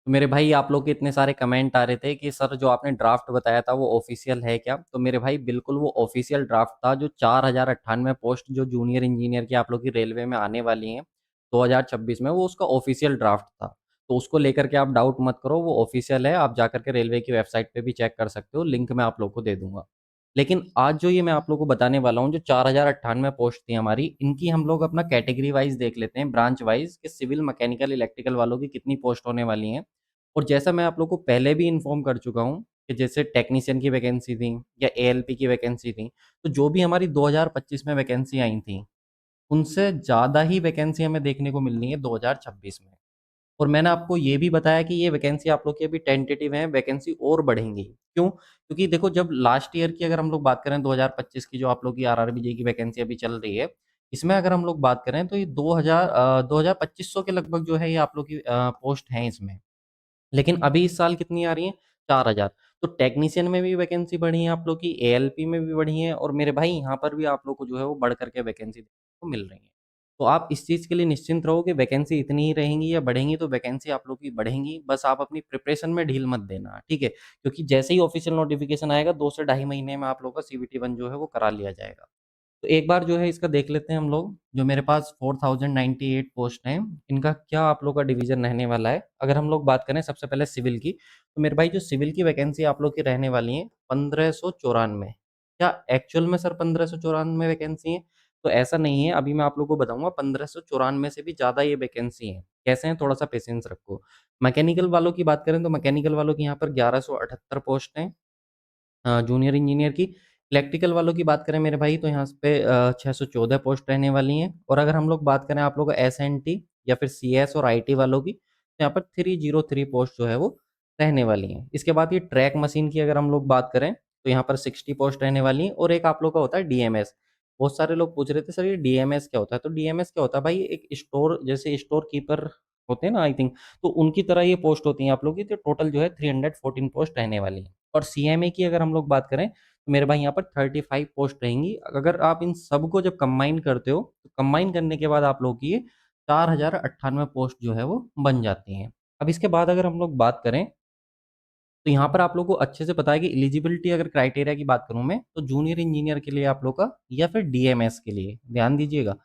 तो मेरे भाई आप लोग के इतने सारे कमेंट आ रहे थे कि सर जो आपने ड्राफ्ट बताया था वो ऑफिशियल है क्या? तो मेरे भाई बिल्कुल वो ऑफिशियल ड्राफ्ट था। जो 4098 पोस्ट जो जूनियर इंजीनियर की आप लोग की रेलवे में आने वाली हैं 2026 में, वो उसका ऑफिशियल ड्राफ्ट था। तो उसको लेकर के आप डाउट मत करो, वो ऑफिशियल है। आप जाकर के रेलवे की वेबसाइट पे भी चेक कर सकते हो, लिंक मैं आप लोग को दे दूंगा। लेकिन आज जो ये मैं आप लोग को बताने वाला हूँ, जो 4098 पोस्ट थी हमारी, इनकी हम लोग अपना कैटेगरी वाइज देख लेते हैं, ब्रांच वाइज, कि सिविल मैकेनिकल इलेक्ट्रिकल वालों की कितनी पोस्ट होने वाली हैं। और जैसा मैं आप लोग को पहले भी इन्फॉर्म कर चुका हूँ कि जैसे टेक्नीशियन की वैकेंसी थी या एएलपी की वैकेंसी थी, तो जो भी हमारी 2025 में वैकेंसी आई थी, उनसे ज़्यादा ही वैकेंसी हमें देखने को मिलनी है 2026 में। और मैंने आपको ये भी बताया कि ये वैकेंसी आप लोग की अभी टेंटेटिव है, वैकेंसी और बढ़ेंगी। क्यों? क्योंकि देखो, जब लास्ट ईयर की अगर हम लोग बात करें, 2025 की जो आप लोग की आरआरबी की वैकेंसी अभी चल रही है, इसमें अगर हम लोग बात करें तो ये 2500 के लगभग जो है ये आप लोग की पोस्ट हैं इसमें। लेकिन अभी इस साल कितनी आ रही हैं? 4000। तो टेक्नीशियन में भी वैकेंसी बढ़ी है आप लोग की, एएलपी में भी बढ़ी है, और मेरे भाई यहाँ पर भी आप लोग को जो है वो बढ़ करके वैकेंसी देखने को मिल रही है। तो आप इस चीज़ के लिए निश्चिंत रहो कि वैकेंसी इतनी ही रहेंगी या बढ़ेंगी, तो वैकेंसी आप लोग की बढ़ेंगी। बस आप अपनी प्रिपरेशन में ढील मत देना, ठीक है? क्योंकि जैसे ही ऑफिशियल नोटिफिकेशन आएगा, 2 से ढाई महीने में आप लोग का सीवीटी 1 जो है वो करा लिया जाएगा। तो एक बार जो है इसका देख लेते हैं हम लोग। जो मेरे पास 4098 पोस्ट हैं, इनका क्या आप लोग का डिवीजन रहने वाला है। अगर हम लोग बात करें सबसे पहले सिविल की, तो मेरे भाई जो सिविल की वैकेंसी आप लोग की रहने वाली है 1594। क्या एक्चुअल में सर 1594 वैकेंसी है? तो ऐसा नहीं है, अभी मैं आप लोग को बताऊंगा। 1594 से भी ज़्यादा ये वैकेंसी है। कैसे हैं, थोड़ा सा पेशेंस रखो। मैकेनिकल वालों की बात करें तो मैकेनिकल वालों की यहाँ पर 1178 पोस्ट हैं जूनियर इंजीनियर की। इलेक्ट्रिकल वालों की बात करें मेरे भाई, तो यहाँ पे 614 पोस्ट रहने वाली हैं। और अगर हम लोग बात करें आप लोग एसएनटी या फिर सीएस और आईटी वालों की, तो यहाँ पर 303 पोस्ट जो है वो रहने वाली हैं। इसके बाद ये ट्रैक मशीन की अगर हम लोग बात करें, तो यहाँ पर 60 पोस्ट रहने वाली हैं। और एक आप लोग का होता है डीएमएस। बहुत सारे लोग पूछ रहे थे सर ये डीएमएस क्या होता है? तो डीएमएस क्या होता है भाई, एक स्टोर, जैसे स्टोर कीपर होते हैं ना, आई थिंक, तो उनकी तरह ये पोस्ट होती हैं आप लोग की। तो टोटल जो है 314 पोस्ट रहने वाली है। और सीएमए की अगर हम लोग बात करें, तो मेरे भाई यहाँ पर 35 पोस्ट रहेंगी। अगर आप इन सबको जब कंबाइन करते हो, तो कंबाइन करने के बाद आप लोग की ये 4098 पोस्ट जो है वो बन जाती हैं। अब इसके बाद अगर हम लोग बात करें, तो यहाँ पर आप लोग को अच्छे से पता है कि एलिजिबिलिटी अगर क्राइटेरिया की बात करूँ मैं, तो जूनियर इंजीनियर के लिए आप लोग का, या फिर डीएमएस के लिए ध्यान दीजिएगा।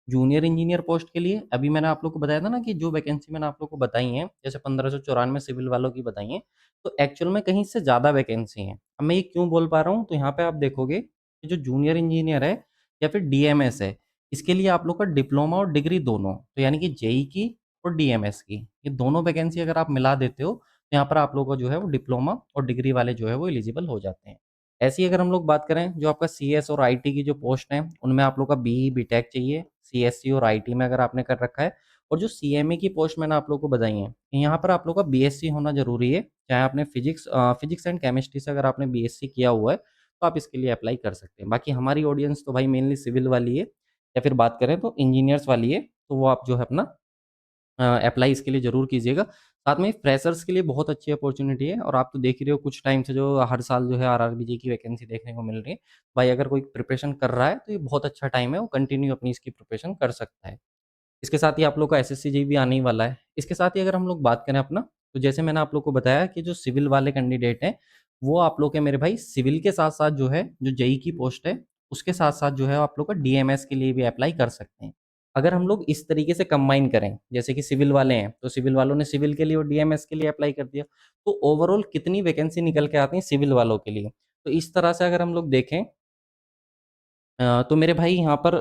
जूनियर इंजीनियर पोस्ट के लिए अभी मैंने आप लोग को बताया था ना कि जो वैकेंसी मैंने आप लोग को बताई हैं, जैसे 1594 सिविल वालों की बताई हैं, तो एक्चुअल में कहीं से ज़्यादा वैकेंसी हैं। अब मैं ये क्यों बोल पा रहा हूँ, तो यहाँ पे आप देखोगे कि जो जूनियर इंजीनियर है या फिर डीएमएस है, इसके लिए आप लोग का डिप्लोमा और डिग्री दोनों, तो यानी कि जेई की और डीएमएस की, ये दोनों वैकेंसी अगर आप मिला देते हो, तो यहाँ पर आप लोगों का जो है वो डिप्लोमा और डिग्री वाले जो है वो एलिजिबल हो जाते हैं। ऐसे ही अगर हम लोग बात करें, जो आपका सीएस और आईटी की जो पोस्ट हैं, उनमें आप लोग का बीई बीटेक चाहिए, सीएससी और आईटी में अगर आपने कर रखा है। और जो सीएमए की पोस्ट मैंने आप लोग को बताई है, यहाँ पर आप लोग का बीएससी होना जरूरी है। चाहे आपने फिजिक्स एंड केमिस्ट्री से अगर आपने बीएससी किया हुआ है, तो आप इसके लिए अप्लाई कर सकते हैं। बाकी हमारी ऑडियंस तो भाई मेनली सिविल वाली है, या फिर बात करें तो इंजीनियर्स वाली है, तो वो आप जो है अपना अप्लाई इसके लिए ज़रूर कीजिएगा। साथ में फ्रेशर्स के लिए बहुत अच्छी अपॉर्च्युनिटी है, और आप तो देख ही रहे हो कुछ टाइम से जो हर साल जो है आरआरबीजे की वैकेंसी देखने को मिल रही है। भाई अगर कोई प्रिपरेशन कर रहा है, तो ये बहुत अच्छा टाइम है, वो कंटिन्यू अपनी इसकी प्रिपरेशन कर सकता है। इसके साथ ही आप लोग का एसएससी जेईई भी आने ही वाला है। इसके साथ ही अगर हम लोग बात करें अपना, तो जैसे मैंने आप लोग को बताया कि जो सिविल वाले कैंडिडेट हैं, वो आप लोग के मेरे भाई सिविल के साथ-साथ जो है, जो जेईई की पोस्ट है, उसके साथ-साथ जो है आप लोग का डीएमएस के लिए भी अप्लाई कर सकते हैं। अगर हम लोग इस तरीके से कंबाइन करें, जैसे कि सिविल वाले हैं, तो सिविल वालों ने सिविल के लिए और डीएमएस के लिए अप्लाई कर दिया, तो ओवरऑल कितनी वैकेंसी निकल के आती है सिविल वालों के लिए। तो इस तरह से अगर हम लोग देखें, तो मेरे भाई यहाँ पर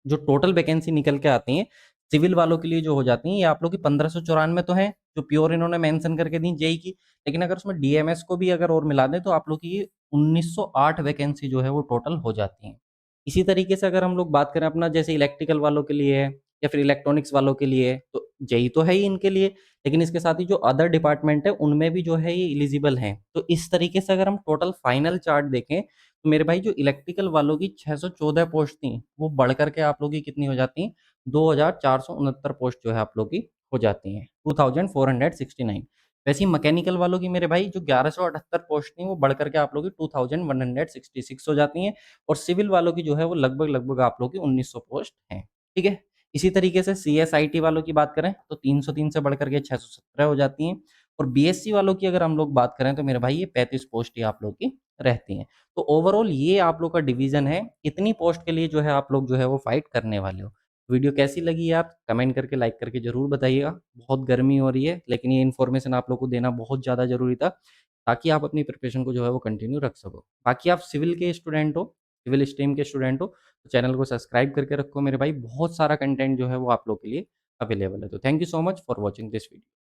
जो टोटल वैकेंसी निकल के आती हैं सिविल वालों के लिए जो हो जाती हैं, ये आप लोग की 1594 तो है, जो प्योर इन्होंने मेंशन करके दी जेई की। लेकिन अगर उसमें डीएमएस को भी अगर और मिला दें, तो आप लोग की ये 1908 वैकेंसी जो है वो टोटल हो जाती हैं। इसी तरीके से अगर हम लोग बात करें अपना, जैसे इलेक्ट्रिकल वालों के लिए है या फिर इलेक्ट्रॉनिक्स वालों के लिए है, तो जेई तो है ही इनके लिए, लेकिन इसके साथ ही जो अदर डिपार्टमेंट है उनमें भी जो है ये एलिजिबल हैं। तो इस तरीके से अगर हम टोटल फाइनल चार्ट देखें, तो मेरे भाई जो इलेक्ट्रिकल वालों की 614 पोस्ट थी, वो बढ़ करके आप लोग की कितनी हो जाती हैं, 2469 पोस्ट जो है आप लोग की हो जाती हैं, 2469। वैसे ही मैकेनिकल वालों की मेरे भाई जो 1178 पोस्ट थी, वो बढ़ करके आप लोग की 2166 हो जाती हैं। और सिविल वालों की जो है वो लगभग लगभग आप लोग की 1900 पोस्ट हैं। ठीक है? इसी तरीके से सीएसआईटी वालों की बात करें तो 303 से बढ़ कर के 617 हो जाती हैं, और बीएससी वालों की अगर हम लोग बात करें तो मेरे भाई ये 35 पोस्ट ही आप लोग की रहती हैं। तो ओवरऑल ये आप लोग का डिवीज़न है, इतनी पोस्ट के लिए जो है आप लोग जो है वो फाइट करने वाले हो। वीडियो कैसी लगी आप कमेंट करके, लाइक करके ज़रूर बताइएगा। बहुत गर्मी हो रही है, लेकिन ये इन्फॉर्मेशन आप लोग को देना बहुत ज़्यादा ज़रूरी था, ताकि आप अपनी प्रिपरेशन को जो है वो कंटिन्यू रख सको। बाकी आप सिविल के स्टूडेंट हो, सिविल स्ट्रीम के स्टूडेंट हो, तो चैनल को सब्सक्राइब करके रखो मेरे भाई, बहुत सारा कंटेंट जो है वो आप लोग के लिए अवेलेबल है। तो thank you so much for watching this video.